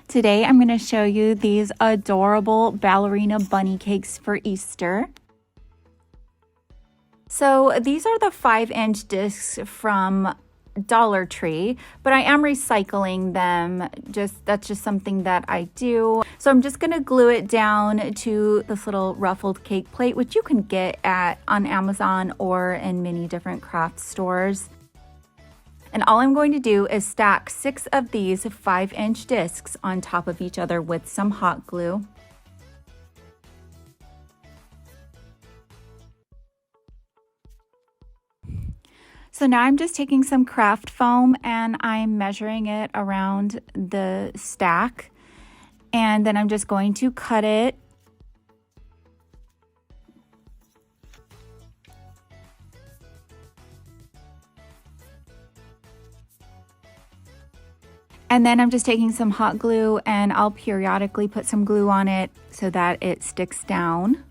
Today I'm going to show you these adorable ballerina bunny cakes for Easter. So these are the 5-inch discs from Dollar Tree, but I am recycling them. That's just something that I do. So I'm just going to glue it down to this little ruffled cake plate, which you can get on Amazon or in many different craft stores. And all I'm going to do is stack 6 of these 5-inch discs on top of each other with some hot glue. So now I'm just taking some craft foam and I'm measuring it around the stack. And then I'm just going to cut it. And then I'm just taking some hot glue and I'll periodically put some glue on it so that it sticks down.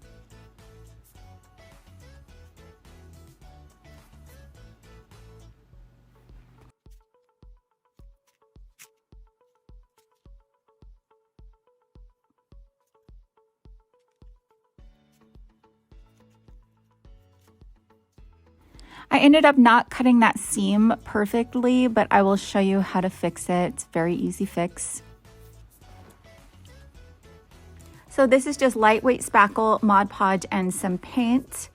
I ended up not cutting that seam perfectly, but I will show you how to fix it. It's a very easy fix. So this is just lightweight spackle, Mod Podge, and some paint.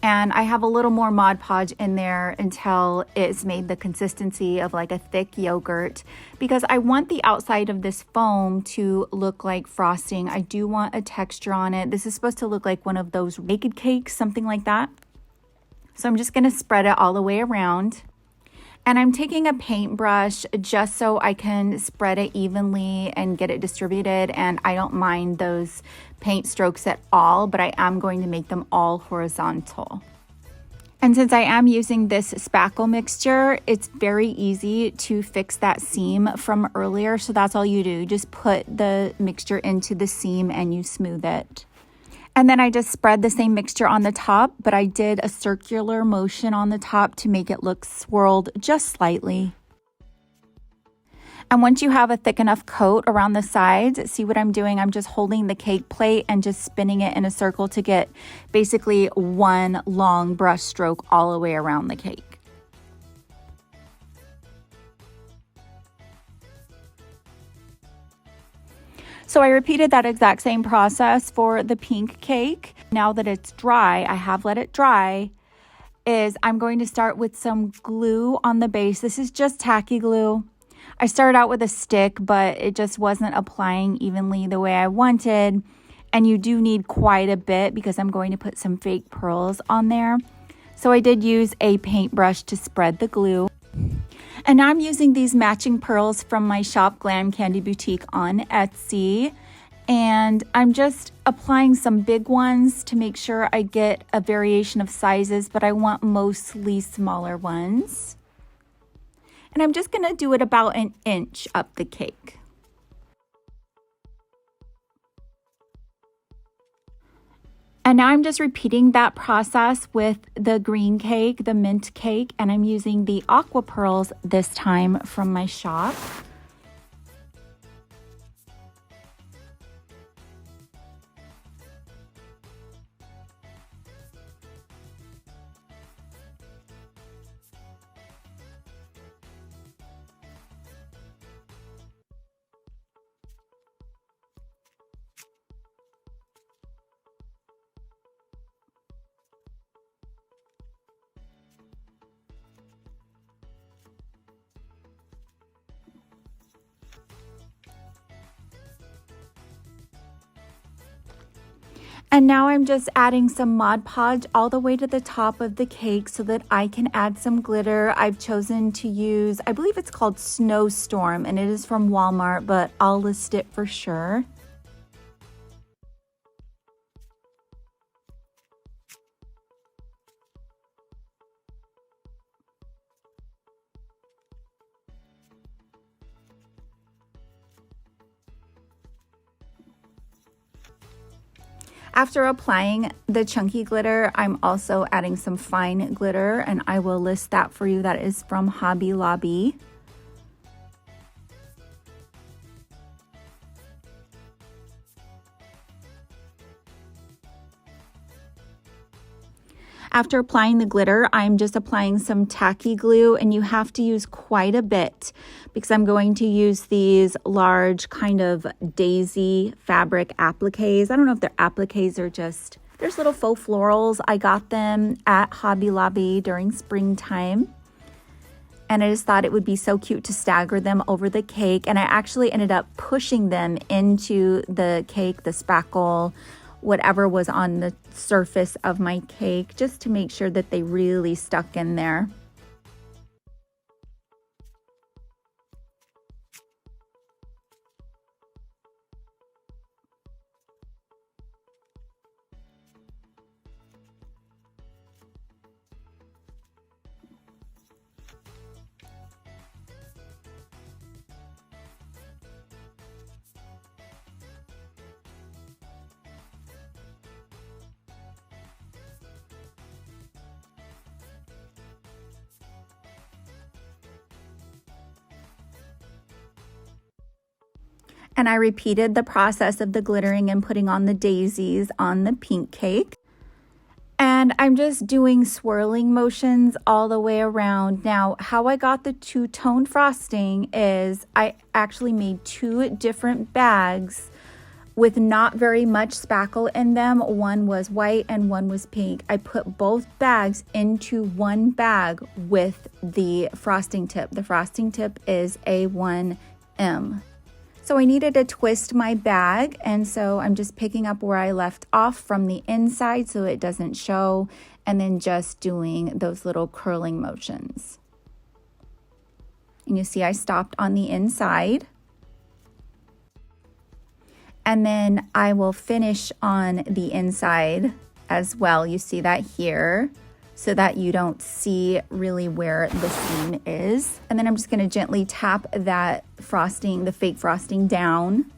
And I have a little more Mod Podge in there until it's made the consistency of like a thick yogurt, because I want the outside of this foam to look like frosting. I do want a texture on it. This is supposed to look like one of those naked cakes, something like that. So I'm just going to spread it all the way around. And I'm taking a paintbrush just so I can spread it evenly and get it distributed. And I don't mind those paint strokes at all, but I am going to make them all horizontal. And since I am using this spackle mixture, it's very easy to fix that seam from earlier. So that's all you do. Just put the mixture into the seam and you smooth it. And then I just spread the same mixture on the top, but I did a circular motion on the top to make it look swirled just slightly. And once you have a thick enough coat around the sides, see what I'm doing? I'm just holding the cake plate and just spinning it in a circle to get basically one long brush stroke all the way around the cake. So I repeated that exact same process for the pink cake. Now that it's dry, I have let it dry, I'm going to start with some glue on the base. This is just tacky glue. I started out with a stick, but it just wasn't applying evenly the way I wanted. And you do need quite a bit because I'm going to put some fake pearls on there. So I did use a paintbrush to spread the glue. And now I'm using these matching pearls from my shop, Glam Candy Boutique, on Etsy. And I'm just applying some big ones to make sure I get a variation of sizes, but I want mostly smaller ones. And I'm just going to do it about an inch up the cake. And now I'm just repeating that process with the green cake, the mint cake, and I'm using the aqua pearls this time from my shop. And now I'm just adding some Mod Podge all the way to the top of the cake so that I can add some glitter. I've chosen to use, I believe it's called Snowstorm, and it is from Walmart, but I'll list it for sure. After applying the chunky glitter, I'm also adding some fine glitter, and I will list that for you. That is from Hobby Lobby. After applying the glitter, I'm just applying some tacky glue, and you have to use quite a bit because I'm going to use these large kind of daisy fabric appliques. I don't know if they're appliques or just, there's little faux florals. I got them at Hobby Lobby during springtime. And I just thought it would be so cute to stagger them over the cake. And I actually ended up pushing them into the cake, the spackle, whatever was on the surface of my cake, just to make sure that they really stuck in there. And I repeated the process of the glittering and putting on the daisies on the pink cake. And I'm just doing swirling motions all the way around. Now, how I got the two-tone frosting is I actually made 2 different bags with not very much spackle in them. One was white and one was pink. I put both bags into one bag with the frosting tip. The frosting tip is A1M. So I needed to twist my bag, and so I'm just picking up where I left off from the inside so it doesn't show, and then just doing those little curling motions. And you see I stopped on the inside. And then I will finish on the inside as well. You see that here, so that you don't see really where the seam is. And then I'm just gonna gently tap that frosting, the fake frosting down.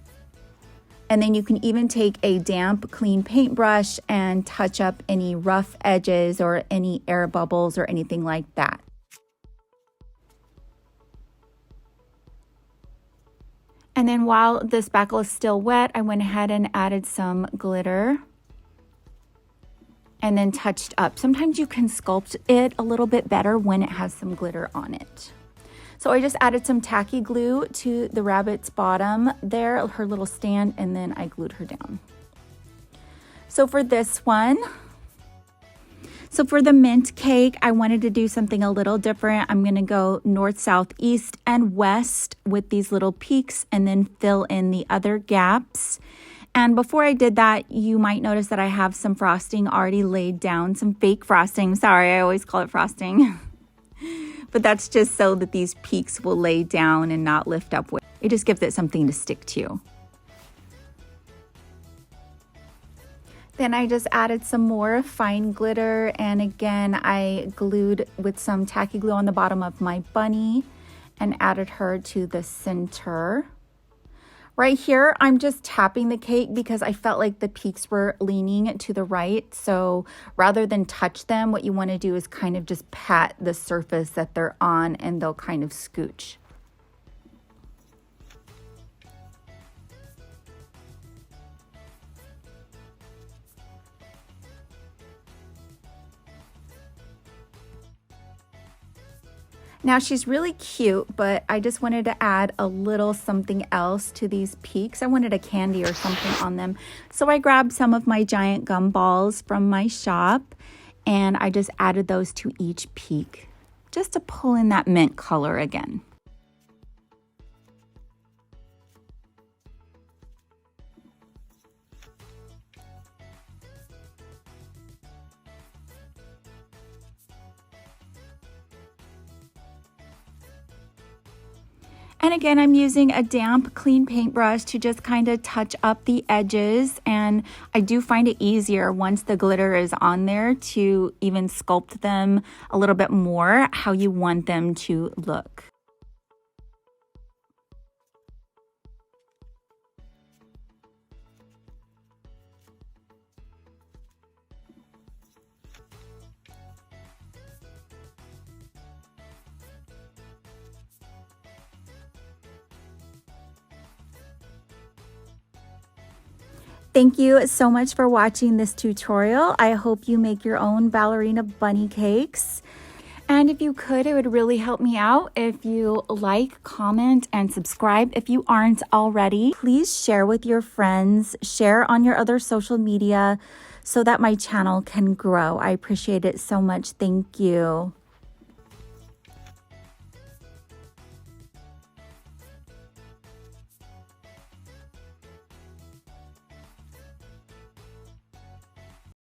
And then you can even take a damp, clean paintbrush and touch up any rough edges or any air bubbles or anything like that. And then while the spackle is still wet, I went ahead and added some glitter and then touched up. Sometimes you can sculpt it a little bit better when it has some glitter on it. So I just added some tacky glue to the rabbit's bottom there, her little stand, and then I glued her down. So for this one, so for the mint cake, I wanted to do something a little different. I'm gonna go north, south, east, and west with these little peaks and then fill in the other gaps. And before I did that, you might notice that I have some frosting already laid down, some fake frosting. Sorry, I always call it frosting. But that's just so that these peaks will lay down and not lift up. It just gives it something to stick to. Then I just added some more fine glitter, and again, I glued with some tacky glue on the bottom of my bunny and added her to the center. Right here, I'm just tapping the cake because I felt like the peaks were leaning to the right. So rather than touch them, what you want to do is kind of just pat the surface that they're on and they'll kind of scooch. Now she's really cute, but I just wanted to add a little something else to these peaks. I wanted a candy or something on them. So I grabbed some of my giant gum balls from my shop and I just added those to each peak just to pull in that mint color again. And again, I'm using a damp, clean paintbrush to just kind of touch up the edges. And I do find it easier once the glitter is on there to even sculpt them a little bit more how you want them to look. Thank you so much for watching this tutorial. I hope you make your own ballerina bunny cakes. And if you could, it would really help me out if you like, comment, and subscribe if you aren't already. Please share with your friends, share on your other social media so that my channel can grow. I appreciate it so much. Thank you.